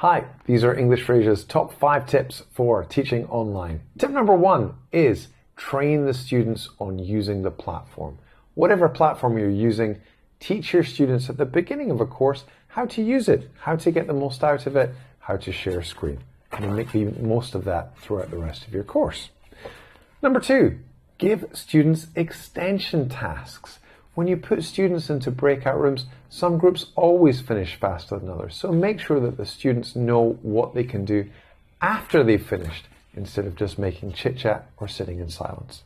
Hi, these are English Frasia's top 5 tips for teaching online. Tip number 1 is train the students on using the platform. Whatever platform you're using, teach your students at the beginning of a course how to use it, how to get the most out of it, how to share screen, and make the most of that throughout the rest of your course. Number 2, give students extension tasks. When you put students into breakout rooms, some groups always finish faster than others. So make sure that the students know what they can do after they've finished, instead of just making chit-chat or sitting in silence.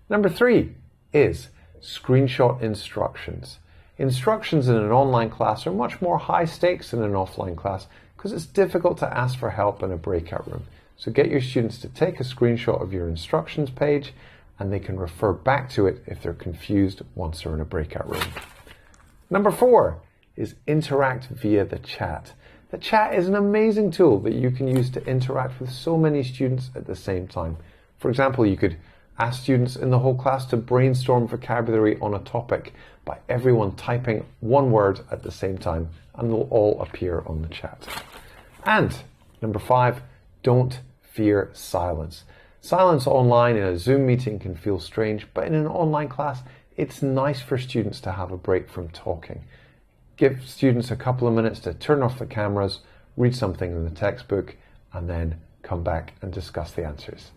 Number 3 is screenshot instructions. Instructions in an online class are much more high stakes than an offline class because it's difficult to ask for help in a breakout room. So get your students to take a screenshot of your instructions page and they can refer back to it if they're confused once they're in a breakout room. Number 4 is interact via the chat. The chat is an amazing tool that you can use to interact with so many students at the same time. For example, you could ask students in the whole class to brainstorm vocabulary on a topic by everyone typing one word at the same time, and they'll all appear on the chat. And number 5, don't fear silence. Silence online in a Zoom meeting can feel strange, but in an online class, it's nice for students to have a break from talking. Give students a couple of minutes to turn off the cameras, read something in the textbook, and then come back and discuss the answers.